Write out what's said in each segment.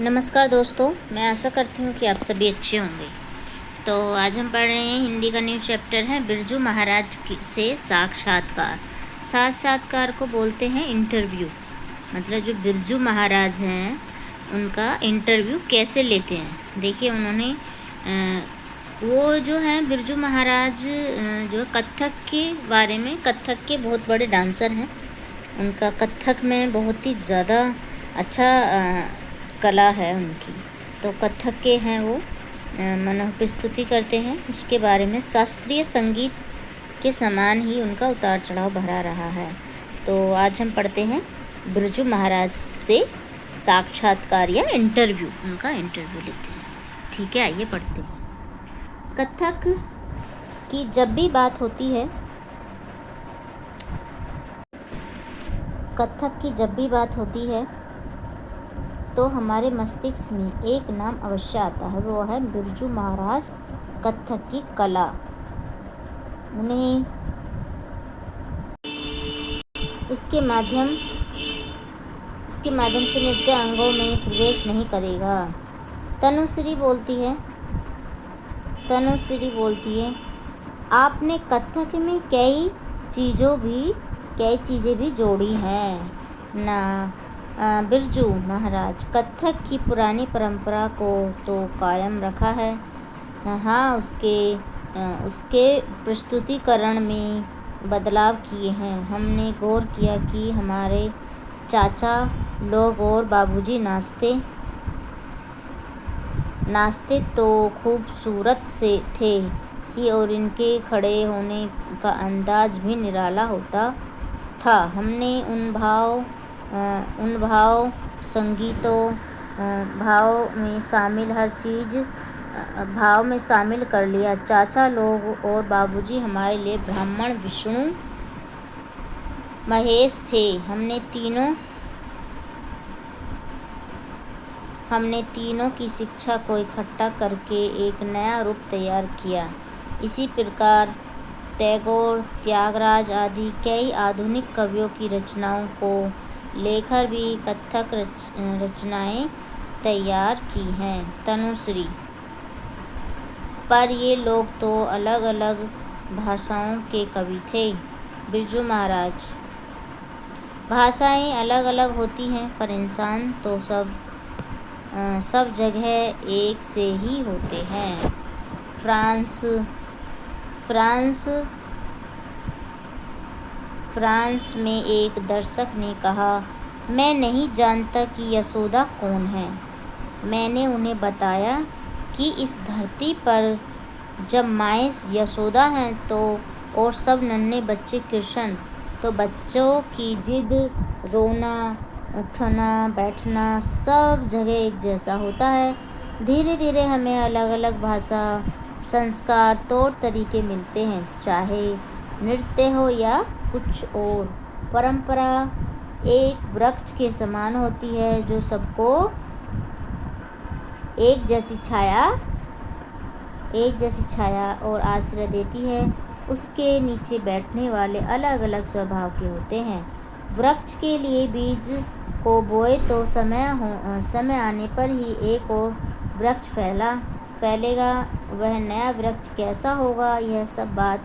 नमस्कार दोस्तों, मैं आशा करती हूँ कि आप सभी अच्छे होंगे। तो आज हम पढ़ रहे हैं हिंदी का न्यू चैप्टर है बिरजू महाराज से साक्षात्कार। साक्षात्कार को बोलते हैं इंटरव्यू। मतलब जो बिरजू महाराज हैं उनका इंटरव्यू कैसे लेते हैं। देखिए उन्होंने वो जो हैं बिरजू महाराज जो कथक के बारे में, कथक के बहुत बड़े डांसर हैं। उनका कथक में बहुत ही ज़्यादा अच्छा कला है उनकी। तो कथक के हैं वो प्रस्तुति करते हैं। उसके बारे में शास्त्रीय संगीत के समान ही उनका उतार चढ़ाव भरा रहा है। तो आज हम पढ़ते हैं बिरजू महाराज से साक्षात्कार या इंटरव्यू। उनका इंटरव्यू लेते हैं। ठीक है, आइए पढ़ते हैं। कथक की जब भी बात होती है, कथक की जब भी बात होती है तो हमारे मस्तिष्क में एक नाम अवश्य आता है, वो है बिरजू महाराज। कथक की कला, उन्हें इसके माध्यम से नृत्य अंगों में प्रवेश नहीं करेगा। तनुश्री बोलती है आपने कथक में कई चीज़ें भी जोड़ी हैं ना बिरजू महाराज। कथक की पुरानी परंपरा को तो कायम रखा है। हाँ, उसके प्रस्तुतिकरण में बदलाव किए हैं। हमने गौर किया कि हमारे चाचा लोग और बाबूजी नाचते तो खूबसूरत से थे ही, और इनके खड़े होने का अंदाज भी निराला होता था। हमने उन भाव संगीतों भाव में शामिल हर चीज़ भाव में शामिल कर लिया। चाचा लोग और बाबूजी हमारे लिए ब्राह्मण विष्णु महेश थे। हमने तीनों की शिक्षा को इकट्ठा करके एक नया रूप तैयार किया। इसी प्रकार टैगोर, त्यागराज आदि कई आधुनिक कवियों की रचनाओं को लेकर भी कथक रचनाएं तैयार की हैं। तनुश्री, पर ये लोग तो अलग अलग भाषाओं के कवि थे। बिरजू महाराज, भाषाएं अलग अलग होती हैं पर इंसान तो सब जगह एक से ही होते हैं। फ्रांस में एक दर्शक ने कहा, मैं नहीं जानता कि यशोदा कौन है। मैंने उन्हें बताया कि इस धरती पर जब माएँ यशोदा हैं तो और सब नन्हे बच्चे कृष्ण। तो बच्चों की जिद, रोना, उठना, बैठना सब जगह एक जैसा होता है। धीरे धीरे हमें अलग अलग भाषा, संस्कार, तौर तरीके मिलते हैं, चाहे नृत्य हो या कुछ और। परंपरा एक वृक्ष के समान होती है जो सबको एक जैसी छाया और आश्रय देती है। उसके नीचे बैठने वाले अलग अलग स्वभाव के होते हैं। वृक्ष के लिए बीज को बोए तो समय आने पर ही एक और वृक्ष फैलेगा। वह नया वृक्ष कैसा होगा, यह सब बात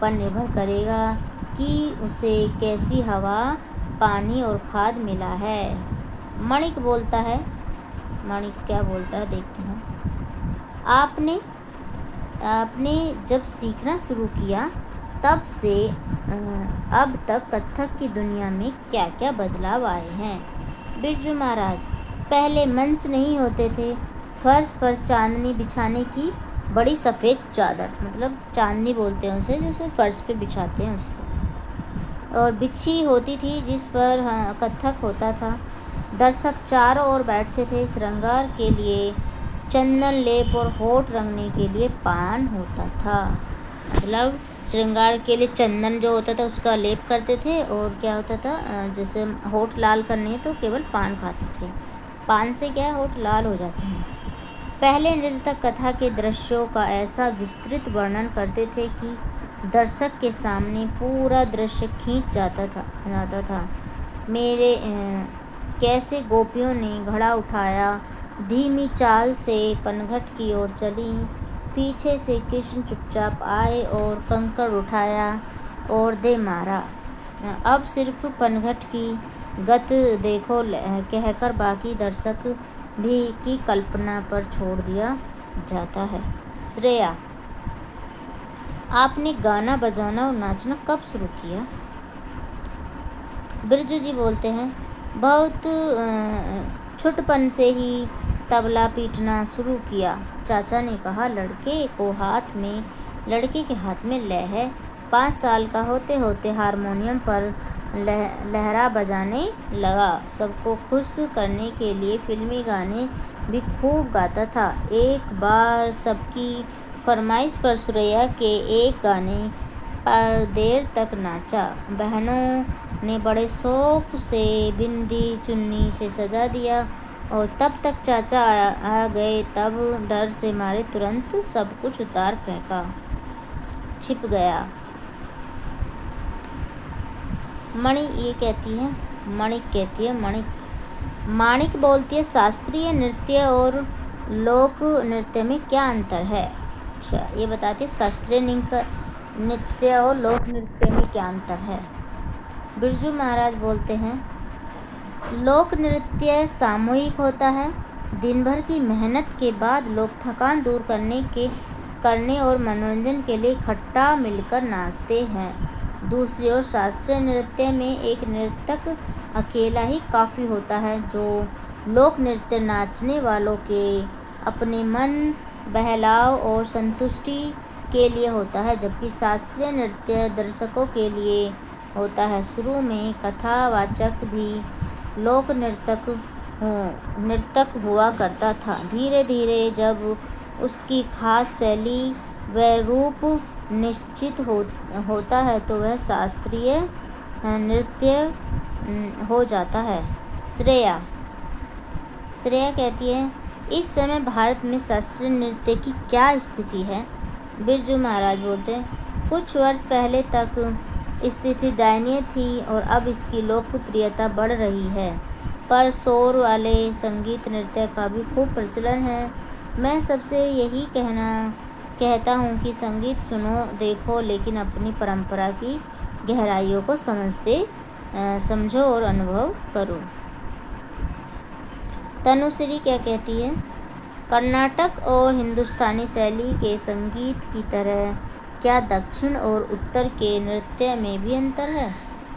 पर निर्भर करेगा कि उसे कैसी हवा, पानी और खाद मिला है। मणिक क्या बोलता है, देखते हैं। आपने जब सीखना शुरू किया तब से अब तक कथक की दुनिया में क्या क्या बदलाव आए हैं। बिरजू महाराज, पहले मंच नहीं होते थे। फर्श पर चांदनी बिछाने की बड़ी सफ़ेद चादर, मतलब चांदनी बोलते हैं उसे, जो फर्श पे बिछाते हैं उसको, और बिछी होती थी जिस पर कथक होता था। दर्शक चारों ओर बैठते थे। श्रृंगार के लिए चंदन लेप और होठ रंगने के लिए पान होता था। मतलब श्रृंगार के लिए चंदन जो होता था उसका लेप करते थे, और क्या होता था, जैसे होठ लाल करने तो केवल पान खाते थे। पान से क्या होठ लाल हो जाते हैं। पहले नृत्यक कथा के दृश्यों का ऐसा विस्तृत वर्णन करते थे कि दर्शक के सामने पूरा दृश्य खींच जाता था। कैसे गोपियों ने घड़ा उठाया, धीमी चाल से पनघट की ओर चली। पीछे से कृष्ण चुपचाप आए और कंकड़ उठाया और दे मारा। अब सिर्फ पनघट की गत देखो कहकर बाकी दर्शक भी की कल्पना पर छोड़ दिया जाता है। श्रेया, आपने गाना बजाना और नाचना कब शुरू किया? बिरजू जी बोलते हैं, बहुत छुटपन से ही तबला पीटना शुरू किया। चाचा ने कहा, लड़के के हाथ में लय है। 5 साल का होते होते हारमोनियम पर लहरा बजाने लगा। सबको खुश करने के लिए फिल्मी गाने भी खूब गाता था। एक बार सबकी फरमाइश पर सुरैया के एक गाने पर देर तक नाचा। बहनों ने बड़े शौक से बिंदी चुन्नी से सजा दिया और तब तक चाचा आ गए। तब डर से मारे तुरंत सब कुछ उतार फेंका, छिप गया। माणिक कहती है माणिक बोलती है, शास्त्रीय नृत्य और लोक नृत्य में क्या अंतर है? अच्छा, ये बताती है शास्त्रीय नृत्य और लोक नृत्य में क्या अंतर है। बिरजू महाराज बोलते हैं, लोक नृत्य सामूहिक होता है। दिन भर की मेहनत के बाद लोग थकान दूर करने और मनोरंजन के लिए इकट्ठा मिलकर नाचते हैं। दूसरी ओर शास्त्रीय नृत्य में एक नर्तक अकेला ही काफ़ी होता है। जो लोक नृत्य नाचने वालों के अपने मन बहलाव और संतुष्टि के लिए होता है, जबकि शास्त्रीय नृत्य दर्शकों के लिए होता है। शुरू में कथावाचक भी लोक नर्तक हुआ करता था। धीरे धीरे जब उसकी खास शैली व रूप निश्चित होता है तो वह शास्त्रीय नृत्य हो जाता है। श्रेया कहती है, इस समय भारत में शास्त्रीय नृत्य की क्या स्थिति है? बिरजू महाराज बोलते हैं, कुछ वर्ष पहले तक स्थिति दयनीय थी और अब इसकी लोकप्रियता बढ़ रही है, पर शोर वाले संगीत नृत्य का भी खूब प्रचलन है। मैं सबसे यही कहता हूँ कि संगीत सुनो, देखो, लेकिन अपनी परंपरा की गहराइयों को समझो और अनुभव करो। तनुश्री क्या कहती है, कर्नाटक और हिंदुस्तानी शैली के संगीत की तरह क्या दक्षिण और उत्तर के नृत्य में भी अंतर है?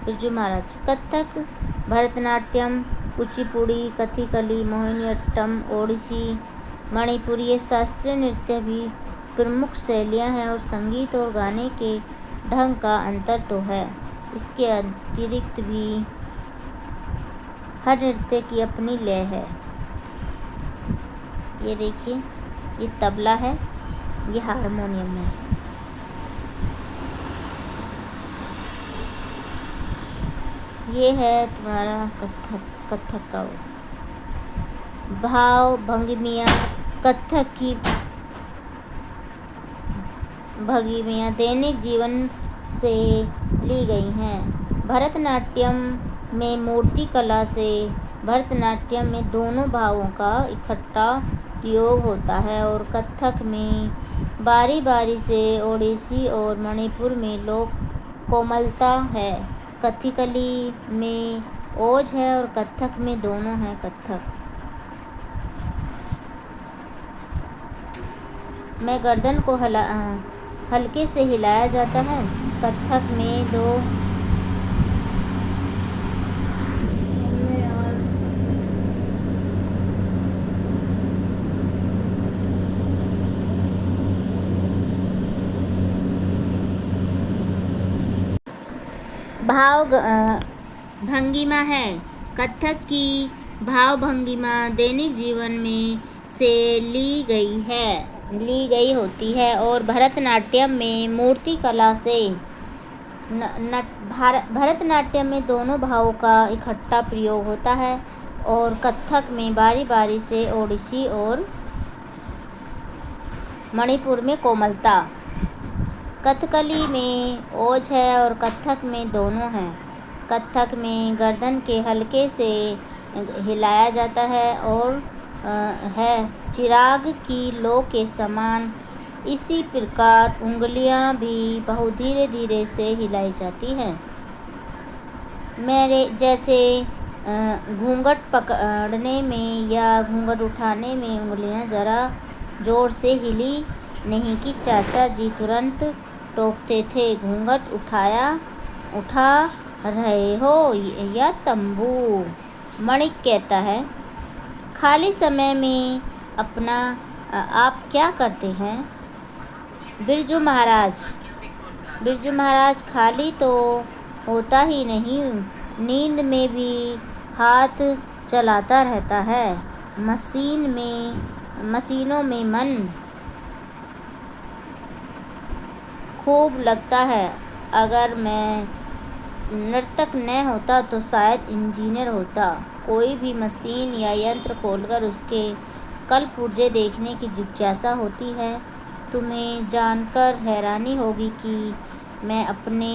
बिरजू महाराज, कथक, भरतनाट्यम, कुचिपुड़ी, कथकली, मोहिनीअट्टम, ओडिसी, मणिपुरी ये शास्त्रीय नृत्य भी प्रमुख शैलियाँ हैं और संगीत और गाने के ढंग का अंतर तो है। इसके अतिरिक्त भी हर नृत्य की अपनी लय है। ये देखिए, ये तबला है, ये हारमोनियम है। ये है तुम्हारा कथक का भाव भंगिमियाँ। कथक की भंगिमियाँ दैनिक जीवन से ली गई हैं। भरतनाट्यम में मूर्ति कला से भरतनाट्यम में दोनों भावों का इकट्ठा प्रयोग होता है और कथक में बारी बारी से ओडिसी और मणिपुर में लोक कोमलता है। कथकली में ओज है और कथक में दोनों हैं। कथक में गर्दन को हल्के से हिलाया जाता है। कथक में दो भाव भंगिमा है। कथक की भाव भंगिमा दैनिक जीवन में से ली गई होती है और भरतनाट्यम में मूर्ति कला से। भरतनाट्यम में दोनों भावों का इकट्ठा प्रयोग होता है और कथक में बारी बारी से ओडिसी और मणिपुर में कोमलता। कथकली में ओज है और कथक में दोनों हैं। कथक में गर्दन के हल्के से हिलाया जाता है और है चिराग की लौ के समान। इसी प्रकार उंगलियां भी बहुत धीरे धीरे से हिलाई जाती हैं। मेरे जैसे घूंघट पकड़ने में या घूंघट उठाने में उंगलियां ज़रा ज़ोर से हिली नहीं कि चाचा जी तुरंत टोकते थे, घूंघट उठा रहे हो या तंबू। मणिक कहता है, खाली समय में अपना आप क्या करते हैं? बिरजू महाराज खाली तो होता ही नहीं, नींद में भी हाथ चलाता रहता है। मशीनों में मन खूब लगता है। अगर मैं नर्तक न होता तो शायद इंजीनियर होता। कोई भी मशीन या यंत्र खोलकर उसके कल पुर्जे देखने की जिज्ञासा होती है। तुम्हें जानकर हैरानी होगी कि मैं अपने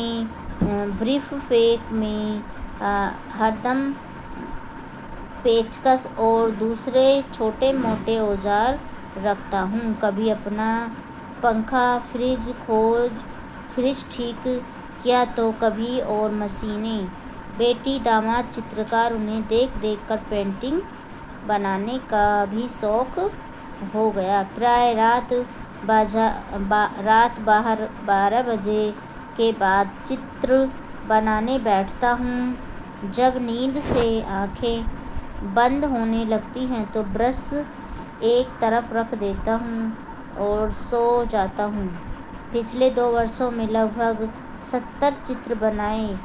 ब्रीफ फेक में हरदम पेचकस और दूसरे छोटे मोटे औजार रखता हूँ। कभी अपना पंखा फ्रिज ठीक किया तो कभी और मशीनें। बेटी दामाद चित्रकार, उन्हें देख देख कर पेंटिंग बनाने का भी शौक हो गया। प्राय रात 12 बजे के बाद चित्र बनाने बैठता हूँ। जब नींद से आंखें बंद होने लगती हैं तो ब्रश एक तरफ रख देता हूँ और सो जाता हूँ। पिछले 2 वर्षों में लगभग 70 चित्र बनाए।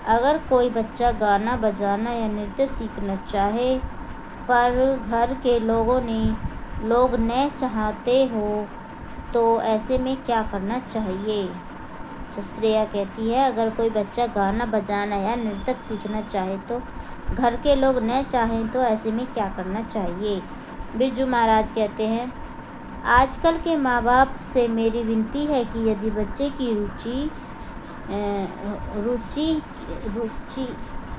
अगर कोई बच्चा गाना बजाना या नृत्य सीखना चाहे पर घर के लोग न चाहते हो तो ऐसे में क्या करना चाहिए? श्रेया कहती है, अगर कोई बच्चा गाना बजाना या नृत्य सीखना चाहे तो घर के लोग न चाहें तो ऐसे में क्या करना चाहिए? बिरजू महाराज कहते हैं, आजकल के माँ बाप से मेरी विनती है कि यदि बच्चे की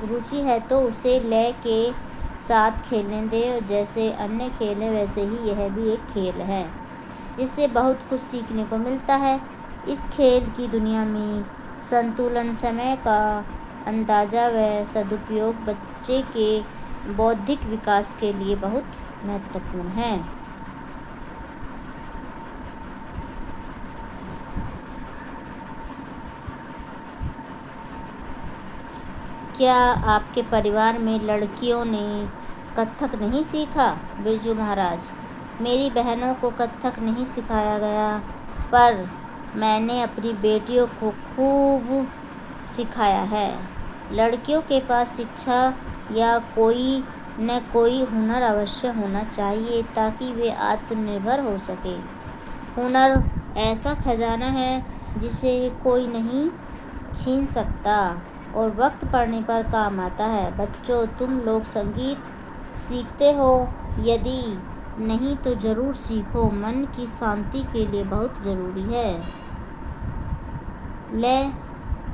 रुचि है तो उसे लय के साथ खेलने दें। जैसे अन्य खेल है वैसे ही यह भी एक खेल है, इससे बहुत कुछ सीखने को मिलता है। इस खेल की दुनिया में संतुलन, समय का अंदाजा व सदुपयोग बच्चे के बौद्धिक विकास के लिए बहुत महत्वपूर्ण है। क्या आपके परिवार में लड़कियों ने कथक नहीं सीखा? बिरजू महाराज, मेरी बहनों को कथक नहीं सिखाया गया, पर मैंने अपनी बेटियों को खूब सिखाया है। लड़कियों के पास शिक्षा या कोई न कोई हुनर अवश्य होना चाहिए ताकि वे आत्मनिर्भर हो सके। हुनर ऐसा खजाना है जिसे कोई नहीं छीन सकता और वक्त पड़ने पर काम आता है। बच्चों, तुम लोग संगीत सीखते हो? यदि नहीं तो ज़रूर सीखो, मन की शांति के लिए बहुत ज़रूरी है। लय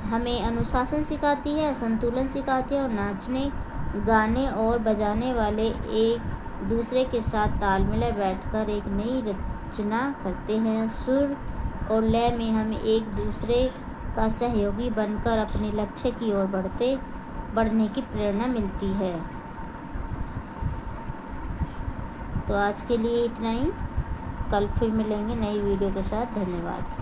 हमें अनुशासन सिखाती है, संतुलन सिखाती है और नाचने, गाने और बजाने वाले एक दूसरे के साथ ताल मिला बैठकर एक नई रचना करते हैं। सुर और लय में हमें एक दूसरे का सहयोगी बनकर अपने लक्ष्य की ओर बढ़ने की प्रेरणा मिलती है। तो आज के लिए इतना ही। कल फिर मिलेंगे नई वीडियो के साथ। धन्यवाद।